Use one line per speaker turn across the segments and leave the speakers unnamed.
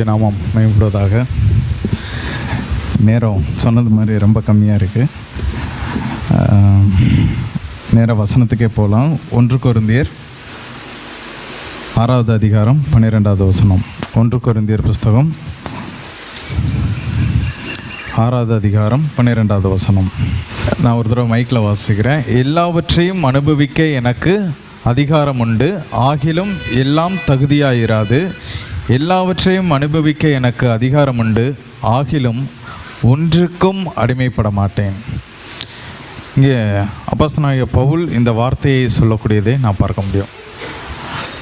நாமம் மேம்படுவதாக. நேரம் சொன்னது மாதிரி ரொம்ப கம்மியாக இருக்குது. நேர வசனத்துக்கே போகலாம். 1 கொரிந்தியர் 6வது அதிகாரம் 12வது வசனம். 1 கொரிந்தியர் புஸ்தகம் 6வது அதிகாரம் 12வது வசனம். நான் ஒரு தடவை மைக்கில் வாசிக்கிறேன். எல்லாவற்றையும் அனுபவிக்க எனக்கு அதிகாரம் உண்டு, ஆகிலும் எல்லாம் தகுதியாயிராது. எல்லாவற்றையும் அனுபவிக்க எனக்கு அதிகாரம் உண்டு, ஆகிலும் ஒன்றுக்கும் அடிமைப்பட மாட்டேன். இங்கே அப்போஸ்தலனாகிய பவுல் இந்த வார்த்தையை சொல்லக்கூடியதை நான் பார்க்க முடியும்.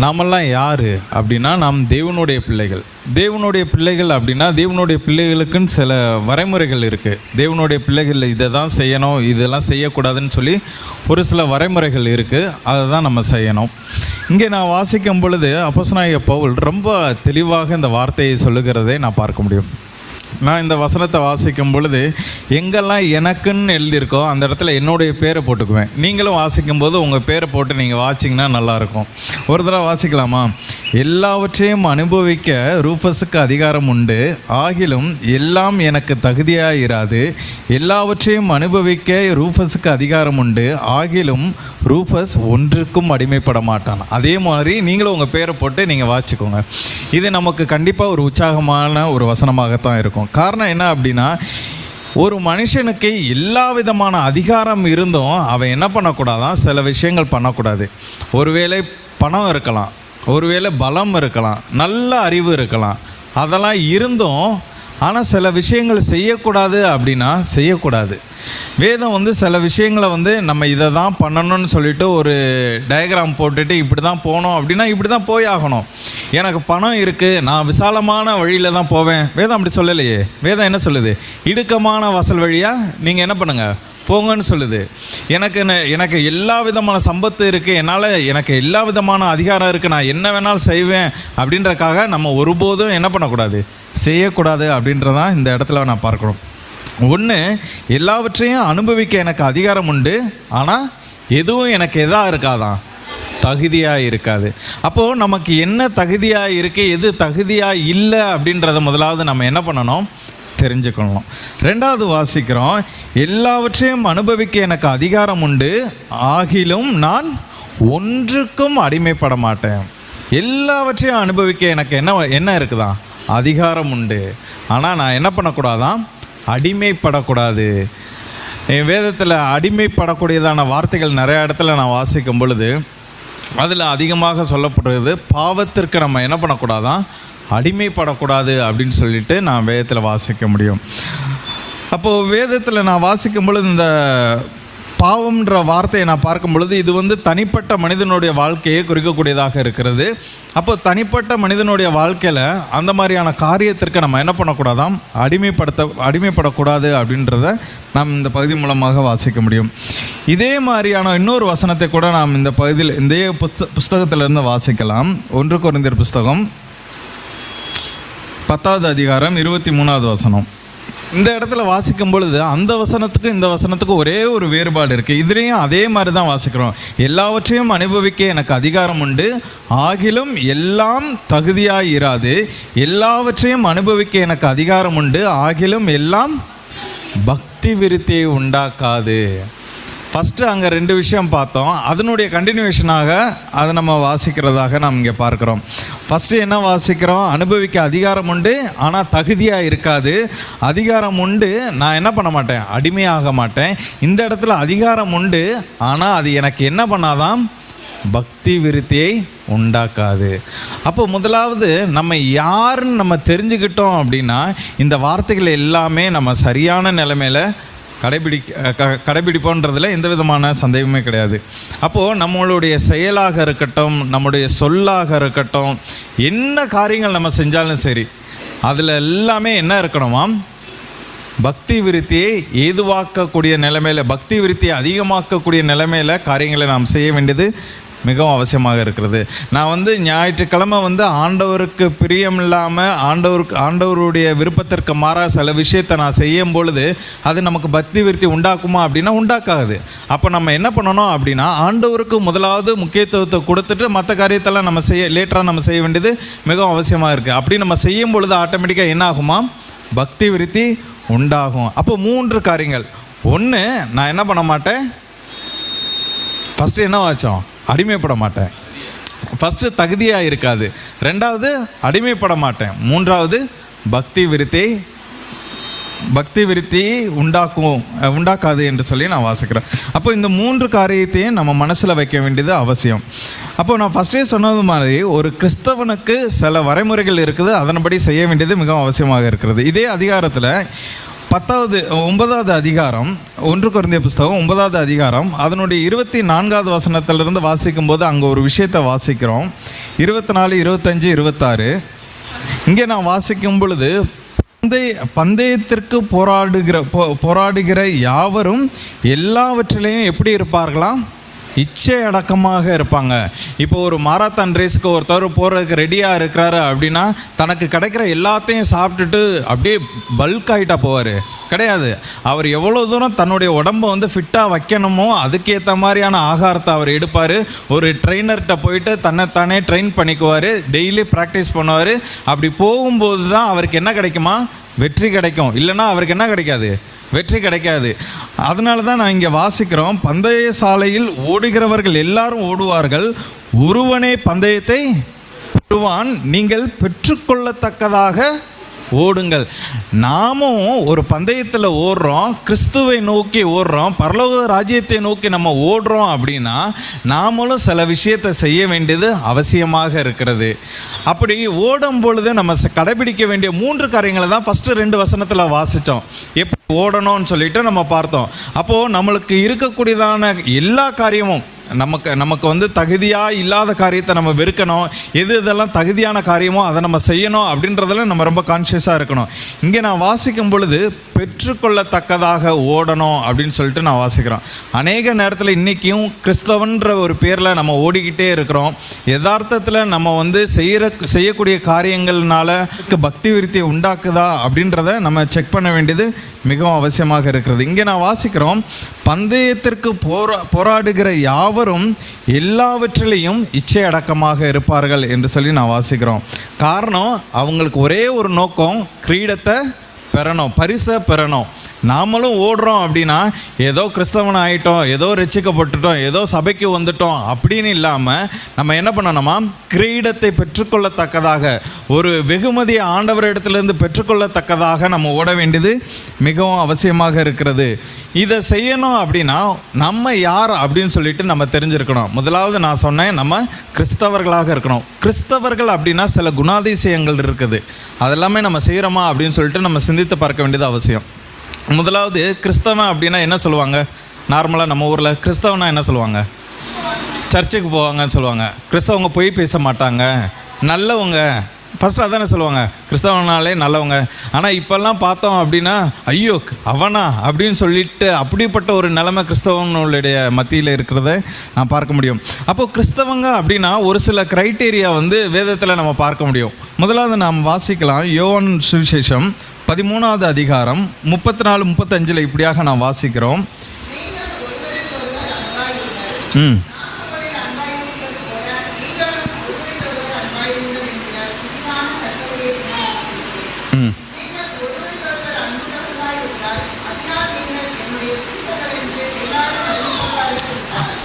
நாமெல்லாம் யார் அப்படின்னா, நாம் தேவனுடைய பிள்ளைகள். தேவனுடைய பிள்ளைகள் அப்படின்னா, தேவனுடைய பிள்ளைகளுக்குன்னு சில வரைமுறைகள் இருக்குது. தேவனுடைய பிள்ளைகள் இதை தான் செய்யணும், இதெல்லாம் செய்யக்கூடாதுன்னு சொல்லி ஒரு சில வரைமுறைகள் இருக்குது. அதை தான் நம்ம செய்யணும். இங்கே நான் வாசிக்கும் பொழுது அப்போஸ்தலனாகிய பவுல் ரொம்ப தெளிவாக இந்த வார்த்தையை சொல்லுகிறதை நான் பார்க்க முடியும். நான் இந்த வசனத்தை வாசிக்கும் பொழுது எங்கெல்லாம் எனக்குன்னு எழுதியிருக்கோ அந்த இடத்துல என்னுடைய பேரை போட்டுக்குவேன். நீங்களும் வாசிக்கும்போது உங்கள் பேரை போட்டு நீங்கள் வாசிங்கன்னா நல்லாயிருக்கும். ஒரு தடவை வாசிக்கலாமா? எல்லாவற்றையும் அனுபவிக்க ரூஃபஸுக்கு அதிகாரம் உண்டு, ஆகிலும் எல்லாம் எனக்கு தகுதியாயிராது. எல்லாவற்றையும் அனுபவிக்க ரூஃபஸுக்கு அதிகாரம் உண்டு, ஆகிலும் ரூஃபஸ் ஒன்றுக்கும் அடிமைப்பட மாட்டான். அதே மாதிரி நீங்களும் உங்கள் பேரை போட்டு நீங்கள் வாசிக்கோங்க. இது நமக்கு கண்டிப்பாக ஒரு உற்சாகமான ஒரு வசனமாகத்தான் இருக்கும். காரணம் என்ன அப்படின்னா, ஒரு மனுஷனுக்கு எல்லா விதமான அதிகாரம் இருந்தும் அவன் என்ன பண்ணக்கூடாதான், சில விஷயங்கள் பண்ணக்கூடாது. ஒருவேளை பணம் இருக்கலாம், ஒருவேளை பலம் இருக்கலாம், நல்ல அறிவு இருக்கலாம், அதெல்லாம் இருந்தும் ஆனால் சில விஷயங்கள் செய்யக்கூடாது அப்படின்னா செய்யக்கூடாது. வேதம் சில விஷயங்களை நம்ம இதை தான் பண்ணணும்னு சொல்லிட்டு ஒரு டயக்ராம் போட்டுட்டு இப்படி தான் போகணும் அப்படின்னா இப்படி தான் போய் ஆகணும். எனக்கு பணம் இருக்குது, நான் விசாலமான வழியில் தான் போவேன். வேதம் அப்படி சொல்லலையே. வேதம் என்ன சொல்லுது? இடுக்கமான வாசல் வழியாக நீங்கள் என்ன பண்ணுங்கள், போங்கன்னு சொல்லுது. எனக்கு எல்லா விதமான சம்பத்து இருக்குது, எனக்கு எல்லா விதமான அதிகாரம் இருக்குது, நான் என்ன வேணாலும் செய்வேன் அப்படின்றக்காக நம்ம ஒருபோதும் என்ன பண்ணக்கூடாது, செய்யக்கூடாது அப்படின்றதான் இந்த இடத்துல நான் பார்க்கணும். ஒன்று, எல்லாவற்றையும் அனுபவிக்க எனக்கு அதிகாரம் உண்டு, ஆனால் எதுவும் எனக்கு எதாக இருக்காதான், தகுதியாக இருக்காது. அப்போது நமக்கு என்ன தகுதியாக இருக்குது, எது தகுதியாக இல்லை அப்படின்றத முதலாவது நம்ம என்ன பண்ணணும், தெரிஞ்சுக்கணும். 2வது வாசிக்கிறோம். எல்லாவற்றையும் அனுபவிக்க எனக்கு அதிகாரம் உண்டு, ஆகிலும் நான் ஒன்றுக்கும் அடிமைப்பட மாட்டேன். எல்லாவற்றையும் அனுபவிக்க எனக்கு என்ன இருக்குதான், அதிகாரம் உண்டு. ஆனால் நான் என்ன பண்ணக்கூடாதான், அடிமைப்படக்கூடாது. வேதத்தில் அடிமைப்படக்கூடியதான வார்த்தைகள் நிறைய இடத்துல நான் வாசிக்கும் பொழுது அதில் அதிகமாக சொல்லப்படுறது பாவத்திற்கு நம்ம என்ன பண்ணக்கூடாதான், அடிமைப்படக்கூடாது அப்படின்னு சொல்லிட்டு நான் வேதத்தில் வாசிக்க முடியும். அப்போது வேதத்தில் நான் வாசிக்கும் பொழுது இந்த பாவம்ன்ற வார்த்தையை நான் பார்க்கும் பொழுது இது தனிப்பட்ட மனிதனுடைய வாழ்க்கையை குறிக்கக்கூடியதாக இருக்கிறது. அப்போ தனிப்பட்ட மனிதனுடைய வாழ்க்கையில் அந்த மாதிரியான காரியத்திற்கு நம்ம என்ன பண்ணக்கூடாதாம், அடிமைப்படக்கூடாது அப்படின்றத நாம் இந்த பகுதி மூலமாக வாசிக்க முடியும். இதே மாதிரியான இன்னொரு வசனத்தை கூட நாம் இந்த பகுதியில் இந்த புஸ்தகத்திலிருந்து வாசிக்கலாம். 1 கொரிந்தியர் புஸ்தகம் 10வது அதிகாரம் 23வது வசனம். இந்த இடத்துல வாசிக்கும் பொழுது அந்த வசனத்துக்கு இந்த வசனத்துக்கு ஒரே ஒரு வேறுபாடு இருக்குது. இதுலேயும் அதே மாதிரி தான் வாசிக்கிறோம். எல்லாவற்றையும் அனுபவிக்க எனக்கு அதிகாரம் உண்டு, ஆகிலும் எல்லாம் தகுதியாக இராது. எல்லாவற்றையும் அனுபவிக்க எனக்கு அதிகாரம் உண்டு, ஆகிலும் எல்லாம் பக்தி விருத்தியை உண்டாக்காது. ஃபஸ்ட்டு அங்கே 2 விஷயம் பார்த்தோம். அதனுடைய கண்டினியூஷனாக அதை நம்ம வாசிக்கிறதாக நாம் இங்கே பார்க்குறோம். ஃபஸ்ட்டு என்ன வாசிக்கிறோம், அனுபவிக்க அதிகாரம் உண்டு ஆனால் தகுதியாக இருக்காது. அதிகாரம் உண்டு, நான் என்ன பண்ண மாட்டேன், அடிமையாக மாட்டேன். இந்த இடத்துல அதிகாரம் உண்டு ஆனால் அது எனக்கு என்ன பண்ணாதான், பக்தி விருத்தியை உண்டாக்காது. அப்போ முதலாவது நம்ம யாருன்னு நம்ம தெரிஞ்சுக்கிட்டோம் அப்படின்னா இந்த வார்த்தைகள் எல்லாமே நம்ம சரியான நிலைமையில் கடைபிடிப்போன்றதில் எந்த விதமான சந்தேகமே கிடையாது. அப்போது நம்மளுடைய செயலாக இருக்கட்டும், நம்முடைய சொல்லாக இருக்கட்டும், என்ன காரியங்கள் நம்ம செஞ்சாலும் சரி அதில் எல்லாமே என்ன இருக்கணுமா, பக்தி விருத்தியை ஏதுவாக்கக்கூடிய நிலைமையில், பக்தி விருத்தியை அதிகமாக்கக்கூடிய நிலைமையில் காரியங்களை நாம் செய்ய வேண்டியது மிகவும் அவசியமாக இருக்கிறது. நான் வந்து ஞாயிற்றுக்கிழமை வந்து ஆண்டவருக்கு பிரியம் இல்லாமல் ஆண்டவருடைய விருப்பத்திற்கு மாறாக சில விஷயத்தை நான் செய்யும் பொழுது அது நமக்கு பக்தி விருத்தி உண்டாக்குமா அப்படின்னா உண்டாக்காது. அப்போ நம்ம என்ன பண்ணணும் அப்படின்னா ஆண்டவருக்கு முதலாவது முக்கியத்துவத்தை கொடுத்துட்டு மற்ற காரியத்தெல்லாம் நம்ம லேட்டராக நம்ம செய்ய வேண்டியது மிகவும் அவசியமாக இருக்குது. அப்படி நம்ம செய்யும் பொழுது ஆட்டோமேட்டிக்காக என்ன ஆகுமா, பக்தி விருத்தி உண்டாகும். அப்போ 3 காரியங்கள். ஒன்று, நான் என்ன பண்ண மாட்டேன், ஃபஸ்ட்டு என்ன வாச்சோம், அடிமைப்பட மாட்டேன். ஃபஸ்ட்டு தகுதியாக இருக்காது. 2வது அடிமைப்பட மாட்டேன். 3வது பக்தி விருத்தி உண்டாக்காது என்று சொல்லி நான் வாசிக்கிறேன். அப்போ இந்த 3 காரியத்தையும் நம்ம மனசில் வைக்க வேண்டியது அவசியம். அப்போ நான் ஃபஸ்ட்டே சொன்னது மாதிரி ஒரு கிறிஸ்தவனுக்கு சில வரைமுறைகள் இருக்குது, அதன்படி செய்ய வேண்டியது மிகவும் அவசியமாக இருக்கிறது. இதே அதிகாரத்தில் 9வது அதிகாரம் 1 கொரிந்தியர் புஸ்தகம் 9வது அதிகாரம் அதனுடைய 24வது வசனத்திலிருந்து வாசிக்கும் போது அங்கே ஒரு விஷயத்தை வாசிக்கிறோம். 24, 25, 26 இங்கே நான் வாசிக்கும் பொழுது பந்தயத்திற்கு போராடுகிற யாவரும் எல்லாவற்றிலையும் எப்படி இருப்பார்களாம், இச்சை அடக்கமாக இருப்பாங்க. இப்போ ஒரு மாரத்தான் ரேஸுக்கு ஒருத்தர் போகிறதுக்கு ரெடியாக இருக்கிறாரு அப்படின்னா தனக்கு கிடைக்கிற எல்லாத்தையும் சாப்பிட்டுட்டு அப்படியே பல்க் ஆகிட்டா போவார் கிடையாது. அவர் எவ்வளோ தூரம் தன்னுடைய உடம்பை வந்து ஃபிட்டாக வைக்கணுமோ அதுக்கேற்ற மாதிரியான ஆகாரத்தை அவர் எடுப்பார். ஒரு ட்ரெயினர்கிட்ட போயிட்டு தன்னைத்தானே ட்ரெயின் பண்ணிக்குவார், டெய்லி ப்ராக்டிஸ் பண்ணுவார். அப்படி போகும்போது தான் அவருக்கு என்ன கிடைக்குமா, வெற்றி கிடைக்கும். இல்லைன்னா அவருக்கு என்ன கிடைக்காது, வெற்றி கிடைக்காது. அதனால தான் நான் இங்கே வாசிக்கிறோம், பந்தய சாலையில் ஓடுகிறவர்கள் எல்லாரும் ஓடுவார்கள், ஒருவனே பந்தயத்தை ஓடுவான், நீங்கள் பெற்றுக்கொள்ளத்தக்கதாக ஓடுங்கள். நாமும் ஒரு பந்தயத்தில் ஓடுறோம், கிறிஸ்துவை நோக்கி ஓடுறோம், பரலோக ராஜ்யத்தை நோக்கி நம்ம ஓடுறோம் அப்படின்னா நாமளும் சில விஷயத்தை செய்ய வேண்டியது அவசியமாக இருக்கிறது. அப்படி ஓடும் பொழுது நம்ம கடைபிடிக்க வேண்டிய 3 காரியங்களை தான் ஃபஸ்ட்டு 2 வசனத்தில் வாசித்தோம். எப்படி ஓடணும்னு சொல்லிட்டு நம்ம பார்த்தோம். அப்போது நம்மளுக்கு இருக்கக்கூடியதான எல்லா காரியமும் நமக்கு வந்து தகுதியாக இல்லாத காரியத்தை நம்ம வெறுக்கணும், இதெல்லாம் தகுதியான காரியமோ அதை நம்ம செய்யணும் அப்படின்றதெல்லாம் நம்ம ரொம்ப கான்ஷியஸாக இருக்கணும். இங்கே நான் வாசிக்கும் பொழுது பெற்றுக்கொள்ளத்தக்கதாக ஓடணும் அப்படின்னு சொல்லிட்டு நான் வாசிக்கிறோம். அநேக நேரத்தில் இன்றைக்கும் கிறிஸ்தவன்ற ஒரு பேரில் நம்ம ஓடிக்கிட்டே இருக்கிறோம். யதார்த்தத்தில் நம்ம வந்து செய்யக்கூடிய காரியங்கள்னால பக்தி விருத்தியை உண்டாக்குதா அப்படின்றத நம்ம செக் பண்ண வேண்டியது மிகவும் அவசியமாக இருக்கிறது. இங்கே நான் வாசிக்கிறோம், பந்தயத்திற்கு போராடுகிற யாவரும் எல்லாவற்றிலையும் இச்சை அடக்கமாக இருப்பார்கள் என்று சொல்லி நான் வாசிக்கிறோம். காரணம், அவங்களுக்கு ஒரே ஒரு நோக்கம், கிரீடத்தை பெறணும், பரிசை பெறணும். நாமளும் ஓடுறோம் அப்படின்னா ஏதோ கிறிஸ்தவன் ஆகிட்டோம், ஏதோ ரட்சிக்கப்பட்டுட்டோம், ஏதோ சபைக்கு வந்துட்டோம் அப்படின்னு இல்லாமல் நம்ம என்ன பண்ணணுமா, கிரீடத்தை பெற்றுக்கொள்ளத்தக்கதாக, ஒரு வெகுமதியை ஆண்டவரிடத்திலிருந்து பெற்றுக்கொள்ளத்தக்கதாக நம்ம ஓட வேண்டியது மிகவும் அவசியமாக இருக்கிறது. இதை செய்யணும் அப்படின்னா நம்ம யார் அப்படின்னு சொல்லிட்டு நம்ம தெரிஞ்சிருக்கணும். முதலாவது நான் சொன்னேன், நம்ம கிறிஸ்தவர்களாக இருக்கணும். கிறிஸ்தவர்கள் அப்படின்னா சில குணாதிசயங்கள் இருக்குது, அதெல்லாமே நம்ம செய்கிறோமா அப்படின்னு சொல்லிட்டு நம்ம சிந்தித்து பார்க்க வேண்டியது அவசியம். முதலாவது, கிறிஸ்தவன் அப்படின்னா என்ன சொல்லுவாங்க, நார்மலாக நம்ம ஊரில் கிறிஸ்தவனா என்ன சொல்லுவாங்க, சர்ச்சுக்கு போவாங்கன்னு சொல்லுவாங்க. கிறிஸ்தவங்க பொய் பேச மாட்டாங்க, நல்லவங்க, ஃபஸ்ட்டு அதானே சொல்லுவாங்க, கிறிஸ்தவனாலே நல்லவங்க. ஆனால் இப்போல்லாம் பார்த்தோம் அப்படின்னா ஐயோ அவனா அப்படின்னு சொல்லிட்டு அப்படிப்பட்ட ஒரு நிலைமை கிறிஸ்தவனுடைய மத்தியில் இருக்கிறத நான் பார்க்க முடியும். அப்போது கிறிஸ்தவங்க அப்படின்னா ஒரு சில க்ரைட்டீரியா வந்து வேதத்தில் நம்ம பார்க்க முடியும். முதலாவது நாம் வாசிக்கலாம், யோவான் சுவிசேஷம் 13வது அதிகாரம் 34-35 இப்படியாக நான் வாசிக்கிறோம்.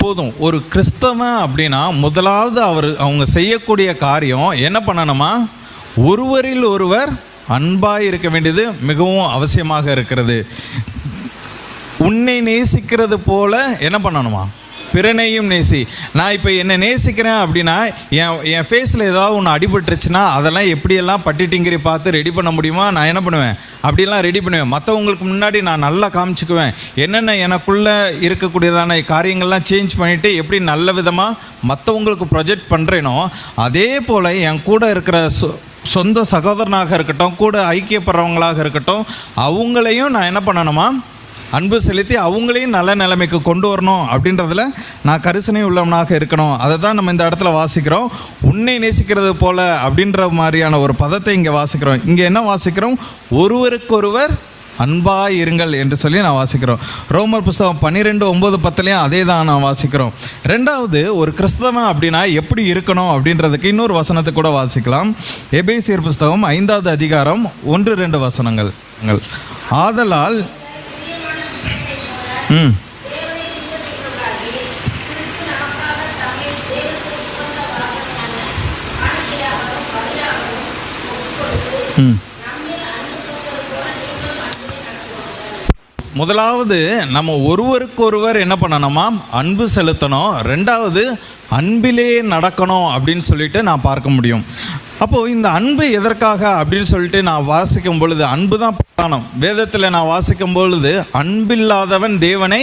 போதும். ஒரு கிறிஸ்தவன் அப்படின்னா முதலாவது அவங்க செய்யக்கூடிய காரியம் என்ன பண்ணணுமா, ஒருவரில் ஒருவர் அன்பாய் இருக்க வேண்டியது மிகவும் அவசியமாக இருக்கிறது. உன்னை நேசிக்கிறது போல என்ன பண்ணணுமா, பிறனையும் நேசி. நான் இப்போ என்னை நேசிக்கிறேன் அப்படின்னா என் ஃபேஸில் ஏதாவது ஒன்று அடிபட்டுருச்சுன்னா அதெல்லாம் எப்படியெல்லாம் பட்டிட்டிங்கிரி பார்த்து ரெடி பண்ண முடியுமா, நான் என்ன பண்ணுவேன், அப்படிலாம் ரெடி பண்ணுவேன். மற்றவங்களுக்கு முன்னாடி நான் நல்லா காமிச்சிக்குவேன். என்னென்ன எனக்குள்ளே இருக்கக்கூடியதான காரியங்கள்லாம் சேஞ்ச் பண்ணிவிட்டு எப்படி நல்ல விதமாக மற்றவங்களுக்கு ப்ரொஜெக்ட் பண்ணுறேனோ அதே போல் என் கூட இருக்கிற சொந்த சகோதரனாக இருக்கட்டும், கூட ஐக்கியப்படுறவங்களாக இருக்கட்டும், அவங்களையும் நான் என்ன பண்ணணுமா, அன்பு செலுத்தி அவங்களையும் நல்ல நிலைமைக்கு கொண்டு வரணும் அப்படின்றதுல நான் கரிசனை உள்ளவனாக இருக்கணும். அதை தான் நம்ம இந்த இடத்துல வாசிக்கிறோம். உன்னை நேசிக்கிறது போல அப்படின்ற மாதிரியான ஒரு பதத்தை இங்கே வாசிக்கிறோம். இங்கே என்ன வாசிக்கிறோம்? ஒருவருக்கொருவர் அன்பாக இருங்கள் என்று சொல்லி நான் வாசிக்கிறோம். ரோமர் புஸ்தகம் 12:9-10 அதே தான் நான் வாசிக்கிறோம். ரெண்டாவது, ஒரு கிறிஸ்தவன் அப்படின்னா எப்படி இருக்கணும் அப்படின்றதுக்கு இன்னொரு வசனத்தை கூட வாசிக்கலாம். எபேசியர் புஸ்தகம் 5வது அதிகாரம் 1-2 வசனங்கள். ஆதலால் முதலாவது நம்ம ஒருவருக்கொருவர் என்ன பண்ணணுமா? அன்பு செலுத்தணும். ரெண்டாவது, அன்பிலே நடக்கணும் அப்படின்னு சொல்லிட்டு நான் பார்க்க முடியும். அப்போது இந்த அன்பு எதற்காக அப்படின்னு சொல்லிட்டு நான் வாசிக்கும் பொழுது, அன்பு தான் பிரதானம். வேதத்தில் நான் வாசிக்கும் பொழுது அன்பில்லாதவன் தேவனை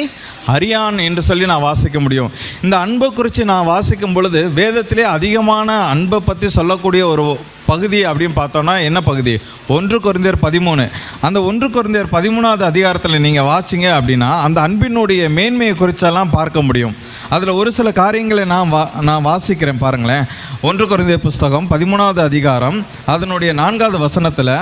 அறியான் என்று சொல்லி நான் வாசிக்க முடியும். இந்த அன்பை குறித்து நான் வாசிக்கும் பொழுது வேதத்திலே அதிகமான அன்பை பற்றி சொல்லக்கூடிய ஒரு பகுதி அப்படின்னு பார்த்தோன்னா என்ன பகுதி? 1 கொரிந்தியர் 13. அந்த 1 கொரிந்தியர் 13வது அதிகாரத்தில் நீங்கள் வாசிங்க அப்படின்னா அந்த அன்பினுடைய மேன்மையை குறித்தெல்லாம் பார்க்க முடியும். அதில் ஒரு சில காரியங்களை நான் வாசிக்கிறேன் பாருங்களேன். 1 கொரிந்தியர் புஸ்தகம் 13வது அதிகாரம் அதனுடைய 4வது வசனத்தில்,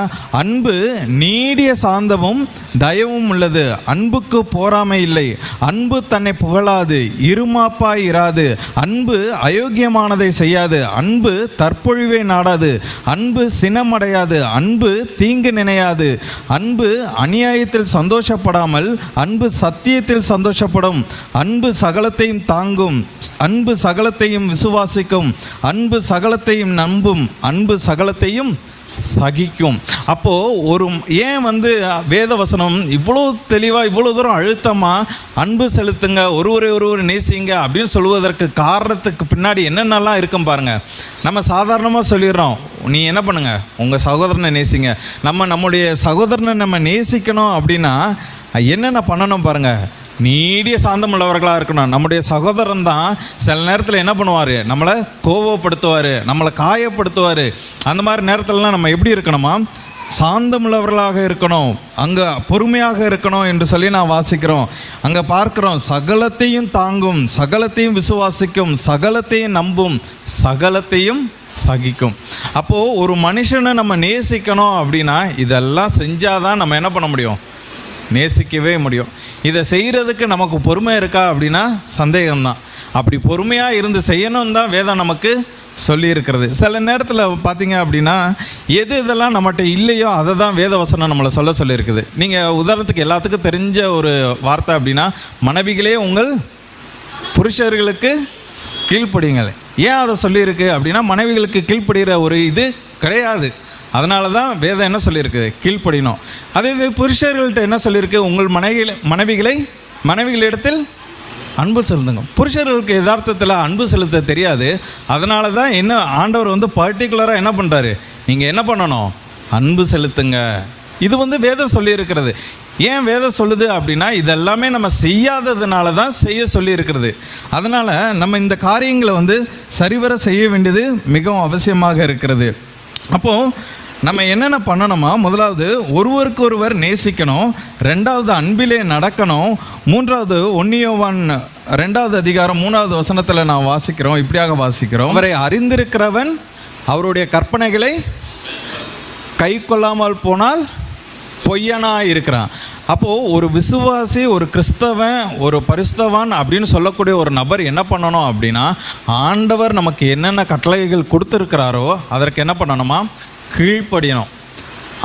அன்பு நீடிய சாந்தமும் தயவும் உள்ளது, அன்புக்கு போராமை இல்லை, அன்பு தன்னை புகழாது, இருமாப்பாய் இராது, அன்பு அயோக்கியமானதை செய்யாது, அன்பு தற்பொழிவை நாடாது, அன்பு சினமடையாது, அன்பு தீங்கு நினையாது, அன்பு அநியாயத்தில் சந்தோஷப்படாமல் அன்பு சத்தியத்தில் சந்தோஷப்படும், அன்பு சகலத்தையும் தாங்கும், அன்பு சகலத்தையும் விசுவாசிக்கும், அன்பு சகலத்தையும் நம்பும், அன்பு சகலத்தையும் சகிக்கும். அப்போது ஏன் வேத வசனம் இவ்வளோ தெளிவாக இவ்வளோ தூரம் அழுத்தமாக அன்பு செலுத்துங்க, ஒருவர் நேசிங்க அப்படின்னு சொல்லுவதற்கு காரணத்துக்கு பின்னாடி என்னென்னலாம் இருக்கும் பாருங்கள். நம்ம சாதாரணமாக சொல்லிடுறோம், நீ என்ன பண்ணுங்க, உங்கள் சகோதரனை நேசிங்க. நம்முடைய சகோதரனை நம்ம நேசிக்கணும் அப்படின்னா என்னென்ன பண்ணணும் பாருங்கள். நீடிய சாந்தம் உள்ளவர்களாக இருக்கணும். நம்முடைய சகோதரன் தான் சில நேரத்தில் என்ன பண்ணுவார்? நம்மளை கோபப்படுத்துவார், நம்மளை காயப்படுத்துவார். அந்த மாதிரி நேரத்திலலாம் நம்ம எப்படி இருக்கணுமா? சாந்தமுள்ளவர்களாக இருக்கணும், அங்கே பொறுமையாக இருக்கணும் என்று சொல்லி நான் வாசிக்கிறோம். அங்கே பார்க்குறோம், சகலத்தையும் தாங்கும், சகலத்தையும் விசுவாசிக்கும், சகலத்தையும் நம்பும், சகலத்தையும் சகிக்கும். அப்போது ஒரு மனுஷனை நம்ம நேசிக்கணும் அப்படின்னா இதெல்லாம் செஞ்சாதான் நம்ம என்ன பண்ண முடியும்? நேசிக்கவே முடியும். இதை செய்கிறதுக்கு நமக்கு பொறுமை இருக்கா அப்படின்னா சந்தேகம்தான். அப்படி பொறுமையாக இருந்து செய்யணும் தான் வேதம் நமக்கு சொல்லியிருக்கிறது. சில நேரத்தில் பார்த்தீங்க அப்படின்னா இதெல்லாம் நம்மகிட்ட இல்லையோ அதை தான் வேத வசனம் நம்மளை சொல்லியிருக்குது. நீங்கள் உதாரணத்துக்கு எல்லாத்துக்கும் தெரிஞ்ச ஒரு வார்த்தை அப்படின்னா, மனைவிகளே உங்கள் புருஷர்களுக்கு கீழ்ப்படியுங்கள். ஏன் அதை சொல்லியிருக்கு அப்படின்னா, மனைவிகளுக்கு கீழ்ப்படுகிற ஒரு இது கிடையாது. அதனால தான் வேதம் என்ன சொல்லியிருக்கு? கீழ்ப்படினோம். அதே இது புருஷர்கள்ட்ட என்ன சொல்லியிருக்கு? உங்கள் மனைவிகளிடத்தில் அன்பு செலுத்துங்க. புருஷர்களுக்கு யதார்த்தத்தில் அன்பு செலுத்த தெரியாது. அதனால தான் என்ன ஆண்டவர் பர்டிகுலராக என்ன பண்ணுறாரு? நீங்கள் என்ன பண்ணணும்? அன்பு செலுத்துங்க. இது வேதம் சொல்லியிருக்கிறது. ஏன் வேதம் சொல்லுது அப்படின்னா, இதெல்லாமே நம்ம செய்யாததுனால தான் செய்ய சொல்லியிருக்கிறது. அதனால் நம்ம இந்த காரியங்களை சரிவர செய்ய வேண்டியது மிகவும் அவசியமாக இருக்கிறது. அப்போது நம்ம என்னென்ன பண்ணணுமா? முதலாவது, ஒருவருக்கு ஒருவர் நேசிக்கணும். ரெண்டாவது, அன்பிலே நடக்கணும். மூன்றாவது, 1 யோவான் 2வது அதிகாரம் 3வது வசனத்தில் நான் வாசிக்கிறோம், இப்படியாக வாசிக்கிறோம், அவரை அறிந்திருக்கிறவன் அவருடைய கற்பனைகளை கை கொள்ளாமல் போனால் பொய்யனாக இருக்கிறான். அப்போது ஒரு விசுவாசி, ஒரு கிறிஸ்தவன், ஒரு பரிசுத்தவான் அப்படின்னு சொல்லக்கூடிய ஒரு நபர் என்ன பண்ணணும் அப்படின்னா, ஆண்டவர் நமக்கு என்னென்ன கட்டளைகள் கொடுத்துருக்கிறாரோ அதற்கு என்ன பண்ணணுமா? கீழ்ப்படியணும்.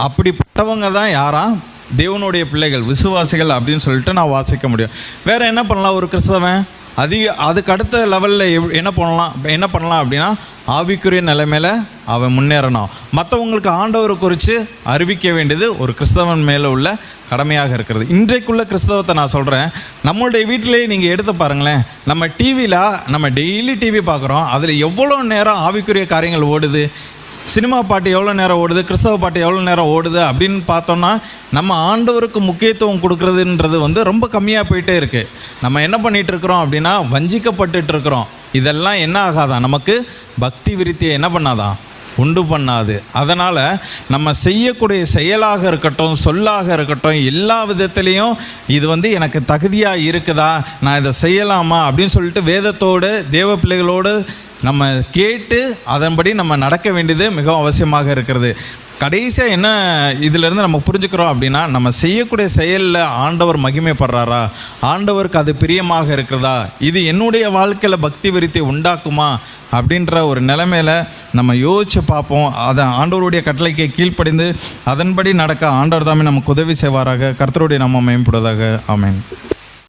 அப்படிப்பட்டவங்க தான் யாரா? தேவனுடைய பிள்ளைகள், விசுவாசிகள் அப்படின்னு சொல்லிட்டு நான் வாசிக்க முடியும். வேறு என்ன பண்ணலாம்? ஒரு கிறிஸ்தவன் அதுக்கு அடுத்த லெவலில் என்ன பண்ணலாம் அப்படின்னா, ஆவிக்குரிய நிலைமையில் அவன் முன்னேறணும். மற்றவங்களுக்கு ஆண்டவரை குறித்து அறிவிக்க வேண்டியது ஒரு கிறிஸ்தவன் மேலே உள்ள கடமையாக இருக்கிறது. இன்றைக்குள்ள கிறிஸ்தவத்தை நான் சொல்கிறேன். நம்மளுடைய வீட்டிலேயே நீங்கள் எடுத்து பாருங்களேன். நம்ம டிவியில் நம்ம டெய்லி டிவி பார்க்குறோம். அதில் எவ்வளோ நேரம் ஆவிக்குரிய காரியங்கள் ஓடுது? சினிமா பாட்டு எவ்வளோ நேரம் ஓடுது? கிறிஸ்தவ பாட்டு எவ்வளோ நேரம் ஓடுது அப்படின்னு பார்த்தோன்னா, நம்ம ஆண்டவருக்கு முக்கியத்துவம் கொடுக்குறதுன்றது ரொம்ப கம்மியாக போயிட்டே இருக்குது. நம்ம என்ன பண்ணிகிட்டு இருக்கிறோம் அப்படின்னா, வஞ்சிக்கப்பட்டு இருக்கிறோம். இதெல்லாம் என்ன ஆகாதான்? நமக்கு பக்தி விருத்தியை என்ன பண்ணாதான்? உண்டு பண்ணாது. அதனால் நம்ம செய்யக்கூடிய செயலாக இருக்கட்டும், சொல்லாக இருக்கட்டும், எல்லா விதத்துலேயும் இது எனக்கு தகுதியாக இருக்குதா, நான் இதை செய்யலாமா அப்படின்னு சொல்லிட்டு வேதத்தோடு தேவ பிள்ளைகளோடு நம்ம கேட்டு அதன்படி நம்ம நடக்க வேண்டியது மிகவும் அவசியமாக இருக்கிறது. கடைசியாக என்ன இதிலேருந்து நம்ம புரிஞ்சுக்கிறோம் அப்படின்னா, நம்ம செய்யக்கூடிய செயலில் ஆண்டவர் மகிமைப்படுறாரா, ஆண்டவருக்கு அது பிரியமாக இருக்கிறதா, இது என்னுடைய வாழ்க்கையில் பக்தி விருத்தி உண்டாக்குமா அப்படின்ற ஒரு நிலைமையில் நம்ம யோசித்து பார்ப்போம். அதை ஆண்டவருடைய கட்டளைக்கு கீழ்ப்படிந்து அதன்படி நடக்க ஆண்டவர் தாமே நமக்கு உதவி செய்வாராக. கர்த்தருடைய நாமம் மேம்படுவதாக. ஆமென்.